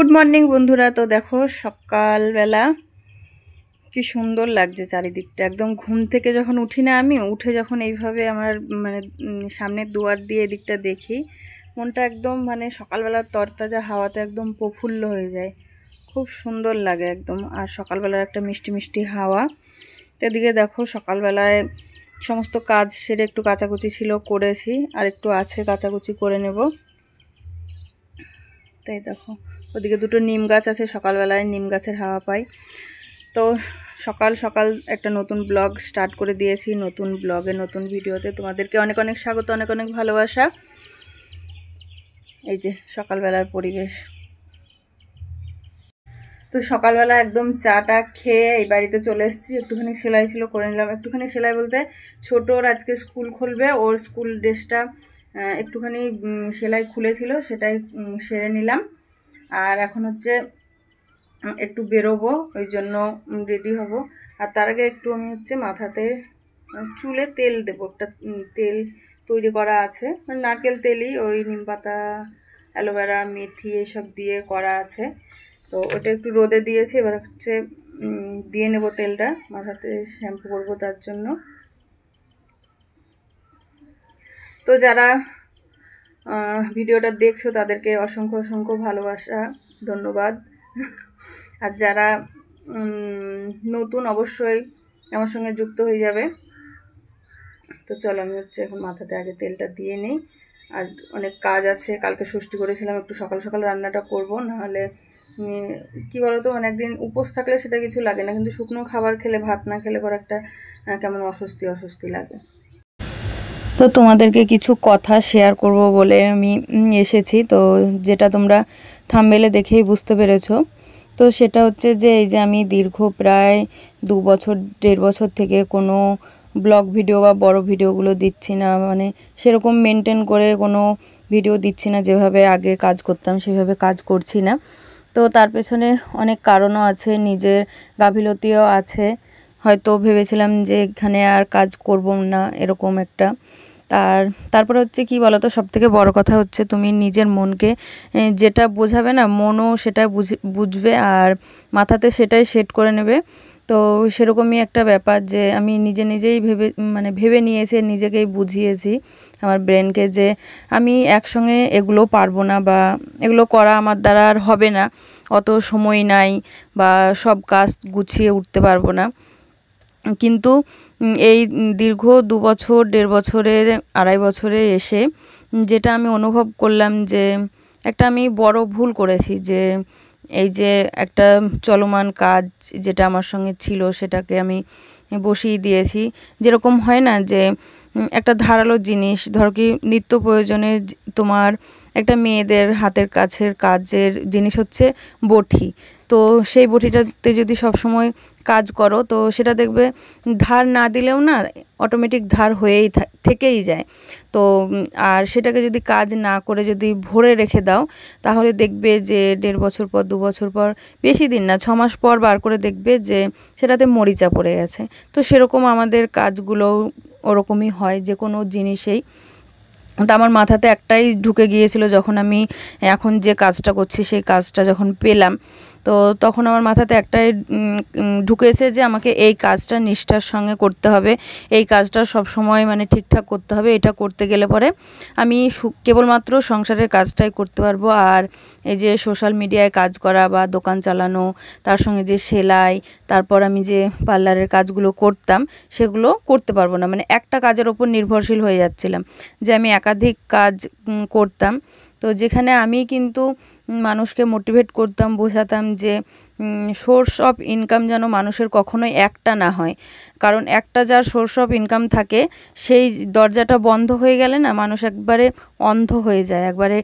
Good morning বন্ধুরা। তো দেখো সকালবেলা কি সুন্দর লাগছে চারিদিকটা। একদম ঘুম থেকে যখন উঠি না, আমি উঠে যখন এইভাবে আমার মানে সামনের দুয়ার দিয়ে এদিকটা দেখি, মনটা একদম মানে সকালবেলার তরতাজা হাওয়াতে একদম প্রফুল্ল হয়ে যায়। খুব সুন্দর লাগে একদম। আর সকালবেলার একটা মিষ্টি মিষ্টি হাওয়া। তো এদিকে দেখো সকালবেলায় সমস্ত কাজ সেরে একটু কাচাকুচি ছিল, করেছি, আর একটু আছে কাচাকুচি করে নেব। তাই দেখো ওদিকে দুটো নিম গাছ আছে, সকালবেলায় নিম গাছের হাওয়া পাই। তো সকাল সকাল একটা নতুন ব্লগ স্টার্ট করে দিয়েছি। নতুন ব্লগে নতুন ভিডিওতে তোমাদেরকে অনেক অনেক স্বাগত, অনেক অনেক ভালোবাসা। এই যে সকালবেলার পরিবেশ। তো সকালবেলা একদম চাটা খেয়ে এই বাড়িতে চলে এসেছি। একটুখানি সেলাই ছিল, করে নিলাম। একটুখানি সেলাই বলতে ছোটোর আজকে স্কুল খুলবে, ওর স্কুল ড্রেসটা একটুখানি সেলাই খুলেছিল, সেটাই সেরে নিলাম। আর এখন হচ্ছে একটু বেরোবো, ওই জন্য রেডি হব। আর তার আগে একটু আমি হচ্ছে মাথাতে চুলে তেল দেবো। একটা তেল তৈরি করা আছে, মানে নারকেল তেলই, ওই নিম পাতা, অ্যালোভেরা, মেথি এসব দিয়ে করা আছে। তো ওটা একটু রোদে দিয়েছি, এবার হচ্ছে দিয়ে নেব তেলটা, মাথাতে শ্যাম্পু করবো তার জন্য। তো যারা ভিডিওটা দেখছো তাদেরকে অসংখ্য অসংখ্য ভালোবাসা, ধন্যবাদ। আর যারা নতুন অবশ্যই আমার সঙ্গে যুক্ত হয়ে যাবে। তো চলো আমি হচ্ছে এখন মাথাতে আগে তেলটা দিয়ে নিই। আর অনেক কাজ আছে, কালকে ষষ্ঠী করেছিলাম, একটু সকাল সকাল রান্নাটা করব, নাহলে কি বলতো, মানে একদিন উপোস থাকলে সেটা কিছু লাগে না, কিন্তু শুকনো খাবার খেলে, ভাত না খেলে পর একটা কেমন অস্বস্তি অস্বস্তি লাগে। তো তোমাদেরকে কিছু কথা শেয়ার করব বলে আমি এসেছি। তো যেটা তোমরা থাম্বনেলে দেখেই বুঝতে পেরেছো। তো সেটা হচ্ছে যে এই যে আমি দীর্ঘ প্রায় 2 বছর 1.5 বছর থেকে কোনো ব্লগ ভিডিও বা বড় ভিডিওগুলো দিচ্ছি না, মানে সেরকম মেনটেন করে কোনো ভিডিও দিচ্ছি না। যেভাবে আগে কাজ করতাম সেভাবে কাজ করছি না। তো তার পেছনে অনেক কারণও আছে, নিজের গাফিলতিও আছে। হয়তো ভেবেছিলাম যে এখানে আর কাজ করব না, এরকম একটা। তারপরে হচ্ছে কি বলতো, সবথেকে বড় কথা হচ্ছে তুমি নিজের মনকে যেটা বোঝাবে না, মনও সেটা বুঝবে আর মাথাতে সেটাই সেট করে নেবে। তো সেরকমই একটা ব্যাপার যে আমি নিজেই ভেবে নিয়েছি, নিজেকেই বুঝিয়েছি আমার ব্রেনকে যে আমি একসঙ্গে এগুলো পারবো না, বা এগুলো করা আমার দ্বারা আর হবে না, অত সময় নাই, বা সব কাজ গুছিয়ে উঠতে পারবো না। কিন্তু এই দীর্ঘ 2 বছর 1.5 বছরে 2.5 বছরে এসে যেটা আমি অনুভব করলাম যে একটা আমি বড় ভুল করেছি, যে এই যে একটা চলমান কাজ যেটা আমার সঙ্গে ছিল সেটাকে আমি বসিয়ে দিয়েছি। যেরকম হয় না যে একটা ধারালো জিনিস, ধরো কি নিত্য প্রয়োজনের তোমার একটা মেয়েদের হাতের কাছের কাজের জিনিস হচ্ছে বটি। তো সেই বটিটাতে যদি সবসময় কাজ করো তো সেটা দেখবে ধার না দিলেও না অটোমেটিক ধার হয়েই থেকেই যায়। তো আর সেটাকে যদি কাজ না করে যদি ভরে রেখে দাও, তাহলে দেখবে যে 1.5 বছর পর, 2 বছর পর, বেশি দিন না 6 মাস পর বার করে দেখবে যে সেটাতে মরিচা পড়ে গেছে। তো সেরকম আমাদের কাজগুলো ওরকমই হয়, যে কোনো জিনিসেই। তো আমার মাথাতে একটাই ঢুকে গিয়েছিল, যখন আমি এখন যে কাজটা করছি সেই কাজটা যখন পেলাম, তো তখন আমার মাথাতে একটাই ঢুকেছে যে আমাকে এই কাজটা নিষ্ঠার সঙ্গে করতে হবে, এই কাজটা সব সময় মানে ঠিকঠাক করতে হবে। এটা করতে গেলে পরে আমি কেবলমাত্র সংসারের কাজটাই করতে পারবো। আর এই যে সোশ্যাল মিডিয়ায় কাজ করা বা দোকান চালানো, তার সঙ্গে যে সেলাই, তারপর আমি যে পার্লারের কাজগুলো করতাম সেগুলো করতে পারবো না। মানে একটা কাজের ওপর নির্ভরশীল হয়ে যাচ্ছিলাম, যে আমি একাধিক কাজ করতাম। তো যেখানে আমি কিন্তু মানুষকে মোটিভেট করতাম, বোঝাতাম যে সোর্স অফ ইনকাম যেন মানুষের কখনোই একটা না হয়। কারণ একটা যার সোর্স অফ ইনকাম থাকে, সেই দরজাটা বন্ধ হয়ে গেলে না মানুষ একবারে অন্ধ হয়ে যায়, একবারে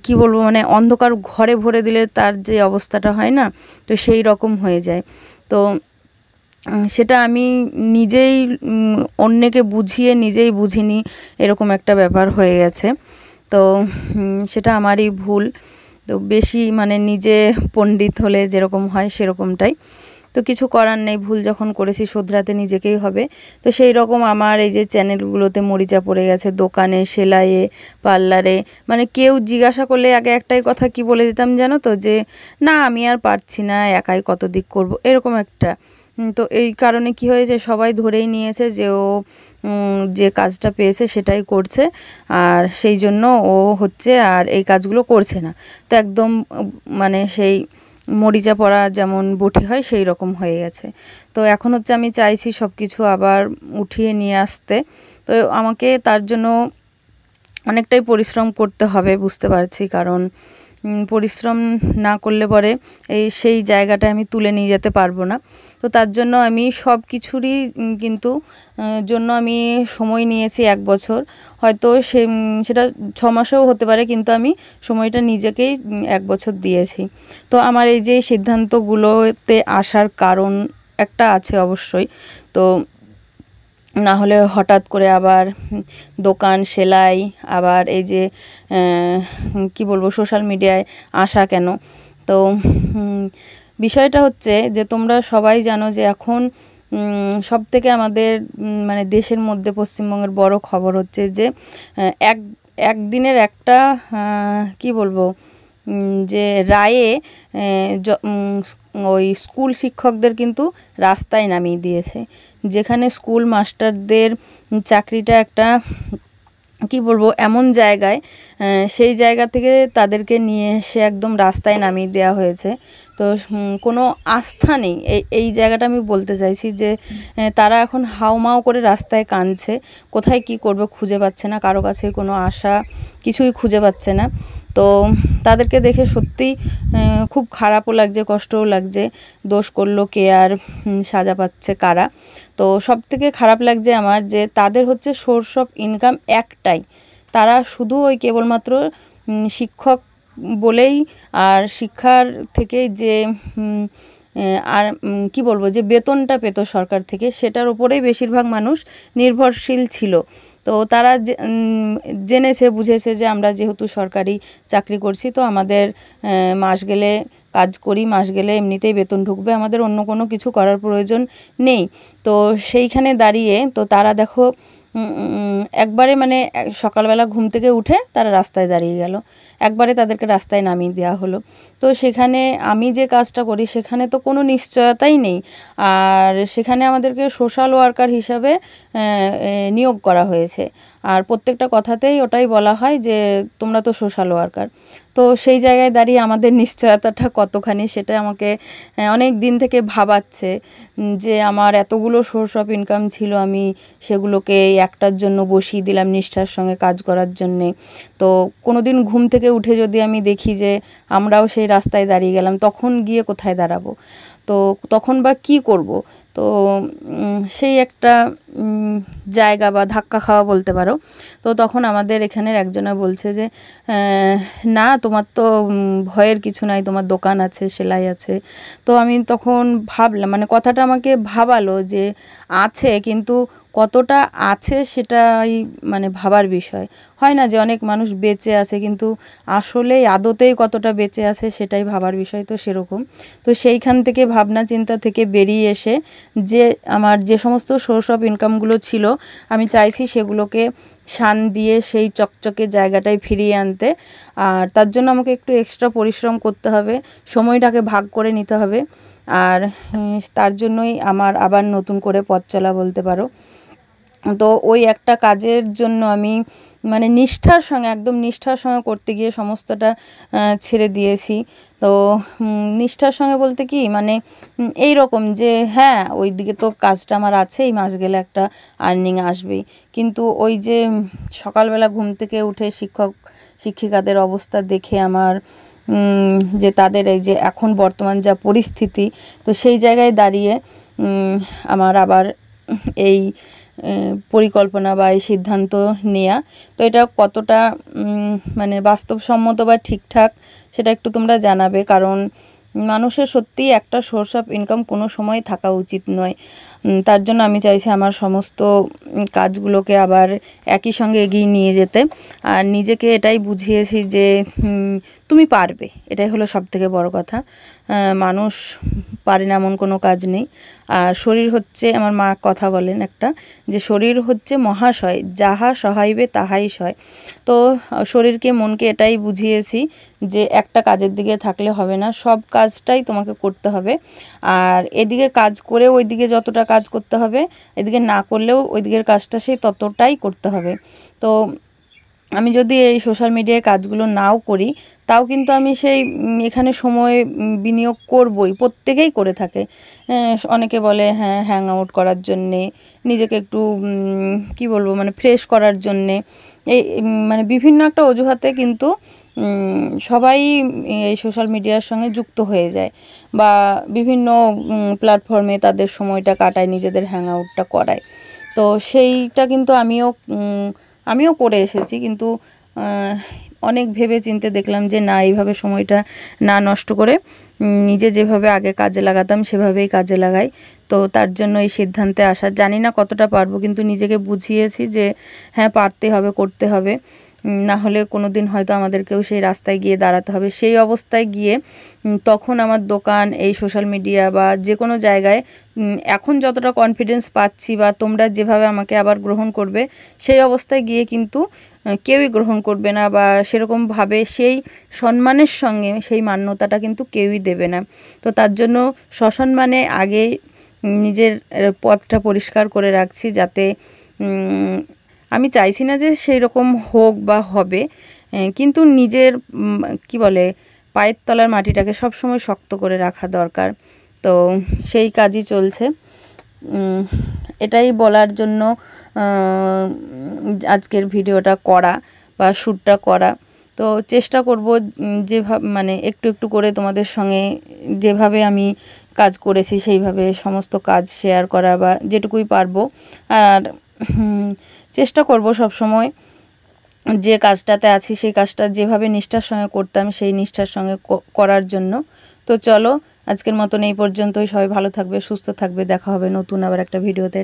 কি বলবো, মানে অন্ধকার ঘরে ভরে দিলে তার যে অবস্থাটা হয় না, তো সেই রকম হয়ে যায়। তো সেটা আমি নিজেই অন্যকে বুঝিয়ে নিজেই বুঝিনি, এরকম একটা ব্যাপার হয়ে গেছে। তো সেটা আমারই ভুল। তো বেশি মানে নিজে পণ্ডিত হলে যেরকম হয় সেরকমটাই। তো কিছু করার নেই, ভুল যখন করেছি শোধরাতে নিজেকেই হবে। তো সেই রকম আমার এই যে চ্যানেলগুলোতে মরিচা পড়ে গেছে, দোকানে, সেলাইয়ে, পার্লারে। মানে কেউ জিজ্ঞাসা করলে আগে একটাই কথা কি বলে দিতাম জানো তো, যে না আমি আর পারছি না, একাই কত দিক করব, এরকম একটা। তো এই কারণে কি হয়েছে, সবাই ধরেই নিয়েছে যে ও যে কাজটা পেয়েছে সেটাই করছে, আর সেই জন্য ও হচ্ছে আর এই কাজগুলো করছে না। তো একদম মানে সেই মরিচা পড়া যেমন বটি হয় সেই রকম হয়ে গেছে। তো এখন হচ্ছে আমি চাইছি সব কিছু আবার উঠিয়ে নিয়ে আসতে। তো আমাকে তার জন্য অনেকটাই পরিশ্রম করতে হবে বুঝতে পারছি, কারণ পরিশ্রম না করলে পরে সেই জায়গাটা আমি তুলে নিয়ে যেতে পারবো না। তো তার জন্য আমি সব কিছুরই কিন্তু জন্য আমি সময় নিয়েছি 1 বছর, হয়তো সেটা 6 মাসেও হতে পারে, কিন্তু আমি সময়টা নিজেকেই 1 বছর দিয়েছি। তো আমার এই যে সিদ্ধান্তগুলোতে আসার কারণ একটা আছে অবশ্যই। তো না হলে হঠাৎ করে আবার দোকান, সেলাই, আবার এই যে কি বলবো, সোশ্যাল মিডিয়ায় আসা কেন? তো বিষয়টা হচ্ছে যে তোমরা সবাই জানো যে এখন সবথেকে আমাদের মানে দেশের মধ্যে পশ্চিমবঙ্গের বড় খবর হচ্ছে যে এক একদিনের একটা কি বলবো, যে রায়ে ওই স্কুল শিক্ষকদের কিন্তু রাস্তায় নামিয়ে দিয়েছে। যেখানে স্কুল মাস্টারদের চাকরিটা একটা কি বলবো এমন জায়গায়, সেই জায়গা থেকে তাদেরকে নিয়ে এসে একদম রাস্তায় নামিয়ে দেওয়া হয়েছে। তো কোনো আস্থা নেই, এই জায়গাটা আমি বলতে চাইছি যে তারা এখন হাউমাউ করে রাস্তায় কাঁদছে, কোথায় কি করবে খুঁজে পাচ্ছে না, কারো কাছে কোনো আশা কিছুই খুঁজে পাচ্ছে না। তো তাদেরকে দেখে সত্যিই খুব খারাপও লাগছে, কষ্টও লাগছে। দোষ করলো কে আর সাজা পাচ্ছে কারা? তো সবথেকে খারাপ লাগছে আমার যে তাদের হচ্ছে সোর্স অফ ইনকাম একটাই, তারা শুধু ওই কেবলমাত্র শিক্ষক বলেই, আর শিক্ষার থেকে যে আর কি বলবো, যে বেতনটা পেত সরকার থেকে, সেটার উপরেই বেশিরভাগ মানুষ নির্ভরশীল ছিল। তো তারা জেনেছে বুঝেছে যে আমরা যেহেতু সরকারি চাকরি করছি, তো আমাদের মাস গেলে কাজ করি, মাস গেলে এমনিতেই বেতন ঢুকবে, আমাদের অন্য কোনো কিছু করার প্রয়োজন নেই। তো সেইখানে দাঁড়িয়ে তো তারা দেখো একবারে মানে সকালবেলা ঘুম থেকে উঠে তারা রাস্তায় দাঁড়িয়ে গেল, একবারে তাদেরকে রাস্তায় নামিয়ে দেওয়া হলো। তো সেখানে আমি যে কাজটা করি সেখানে তো কোনো নিশ্চয়তাই নেই, আর সেখানে আমাদেরকে সোশ্যাল ওয়ার্কার হিসাবে নিয়োগ করা হয়েছে, আর প্রত্যেকটা কথাতেই ওটাই বলা হয় যে তোমরা তো সোশ্যাল ওয়ার্কার। তো সেই জায়গায় দাঁড়িয়ে আমাদের নিশ্চয়তাটা কতখানি সেটা আমাকে অনেক দিন থেকে ভাবাচ্ছে, যে আমার এতগুলো সোর্স অফ ইনকাম ছিল, আমি সেগুলোকে একটার জন্য বসিয়ে দিলাম নিষ্ঠার সঙ্গে কাজ করার জন্যে। তো কোনো দিন ঘুম থেকে উঠে যদি আমি দেখি যে আমরাও সেই রাস্তায় দাঁড়িয়ে গেলাম, তখন গিয়ে কোথায় দাঁড়াবো? তো তখন বা কী করব? তো সেই একটা জায়গা বা ধাক্কা খাওয়া বলতে পারো। তো তখন আমাদের এখানের একজনা বলছে যে না তোমার তো ভয়ের কিছু নাই, তোমার দোকান আছে, সেলাই আছে। তো আমি তখন ভাবলাম, মানে কথাটা আমাকে ভাবালো যে আছে, কিন্তু কতটা আছে সেটাই মানে ভাবার বিষয়। হয় না যে অনেক মানুষ বেঁচে আছে, কিন্তু আসলেই আদতেই কতটা বেঁচে আছে সেটাই ভাবার বিষয়। তো সেরকম, তো সেইখান থেকে ভাবনা চিন্তা থেকে বেরিয়ে এসে যে আমার যে সমস্ত সোর্স অফ ইনকামগুলো ছিল, আমি চাইছি সেগুলোকে শান দিয়ে সেই চকচকে জায়গাটায় ফিরিয়ে আনতে। আর তার জন্য আমাকে একটু এক্সট্রা পরিশ্রম করতে হবে, সময়টাকে ভাগ করে নিতে হবে। আর তার জন্যই আমার আবার নতুন করে পথ চলা বলতে পারো। তো ওই একটা কাজের জন্য আমি মানে নিষ্ঠার সঙ্গে, একদম নিষ্ঠার সঙ্গে করতে গিয়ে সমস্তটা ছেড়ে দিয়েছি। তো নিষ্ঠার সঙ্গে বলতে কি মানে এই রকম যে হ্যাঁ ওই দিকে তো কাজটা আমার আছে, এই মাস গেলে একটা আর্নিং আসবেই, কিন্তু ওই যে সকালবেলা ঘুম থেকে উঠে শিক্ষক শিক্ষিকাদের অবস্থা দেখে আমার যে তাদের এই যে এখন বর্তমান যা পরিস্থিতি, তো সেই জায়গায় দাঁড়িয়ে আমার আবার এই পরিকল্পনা বা এই সিদ্ধান্ত নেওয়া। তো এটা কতটা মানে বাস্তবসম্মত বা ঠিকঠাক সেটা একটু তোমরা জানাবে, কারণ মানুষের সত্যিই একটা সোর্স অফ ইনকাম কোনো সময় থাকা উচিত নয়। তার জন্য আমি চাইছি আমার সমস্ত কাজগুলোকে আবার একই সঙ্গে এগিয়ে নিয়ে যেতে। আর নিজেকে এটাই বুঝিয়েছি যে তুমি পারবে, এটাই হলো সবথেকে বড় কথা। মানুষ পারে না এমন কোনো কাজ নেই। আর শরীর হচ্ছে, আমার মা কথা বলেন একটা, যে শরীর হচ্ছে মহাশয়, যাহা সহাইবে তাহাই সয়। তো শরীরকে মনকে এটাই বুঝিয়েছি যে একটা কাজের দিকে থাকলে হবে না, সব কাজটাই তোমাকে করতে হবে। আর এদিকে কাজ করেও ওইদিকে যতটা কাজ করতে হবে, এদিকে না করলেও ওই দিকের কাজটা সেই ততটাই করতে হবে। তো আমি যদি এই সোশ্যাল মিডিয়ায় কাজগুলো নাও করি, তাও কিন্তু আমি সেই এখানে সময় বিনিয়োগ করবই, প্রত্যেকেই করে থাকে। অনেকে বলে হ্যাঁ হ্যাং আউট করার জন্যে, নিজেকে একটু কি বলবো মানে ফ্রেশ করার জন্যে, এই মানে বিভিন্ন একটা অজুহাতে কিন্তু সবাই এই সোশ্যাল মিডিয়ার সঙ্গে যুক্ত হয়ে যায়, বা বিভিন্ন প্ল্যাটফর্মে তাদের সময়টা কাটায়, নিজেদের হ্যাং আউটটা করায়। তো সেইটা কিন্তু আমিও করে এসেছি, কিন্তু অনেক ভেবে চিন্তে দেখলাম যে না, এইভাবে সময়টা না নষ্ট করে নিজে যেভাবে আগে কাজে লাগাতাম সেভাবেই কাজে লাগাই। তো তার জন্য এই সিদ্ধান্তে আসা। জানি না কতটা পারবো, কিন্তু নিজেকে বুঝিয়েছি যে হ্যাঁ পারতে হবে, করতে হবে। না হলে কোনো দিন হয়তো আমাদেরকেও সেই রাস্তায় গিয়ে দাঁড়াতে হবে। সেই অবস্থায় গিয়ে তখন আমার দোকান, এই সোশ্যাল মিডিয়া বা যে কোনো জায়গায় এখন যতটা কনফিডেন্স পাচ্ছি, বা তোমরা যেভাবে আমাকে আবার গ্রহণ করবে, সেই অবস্থায় গিয়ে কিন্তু কেউই গ্রহণ করবে না, বা সেরকমভাবে সেই সম্মানের সঙ্গে সেই মান্যতাটা কিন্তু কেউই দেবে না। তো তার জন্য সসম্মানে আগে নিজের পথটা পরিষ্কার করে রাখছি, যাতে আমি চাইছি না যে সেই রকম হোক বা হবে, কিন্তু নিজের কি বলে পায়ের তলার মাটিটাকে সবসময় শক্ত করে রাখা দরকার। তো সেই কাজই চলছে। এটাই বলার জন্য আজকের ভিডিওটা করা বা শ্যুটটা করা। তো চেষ্টা করব যেভাবে মানে একটু একটু করে তোমাদের সঙ্গে যেভাবে আমি কাজ করেছি সেইভাবে সমস্ত কাজ শেয়ার করা, বা যেটুকুই পারবো। আর চেষ্টা করব সব সময় যে কাজটাতে আছি সেই কাজটা যেভাবে নিষ্ঠার সঙ্গে করতাম, সেই নিষ্ঠার সঙ্গে করার জন্য। তো চলো, আজকের মতন এই পর্যন্তই। সবাই ভালো থাকবে, সুস্থ থাকবে। দেখা হবে নতুন আবার একটা ভিডিওতে।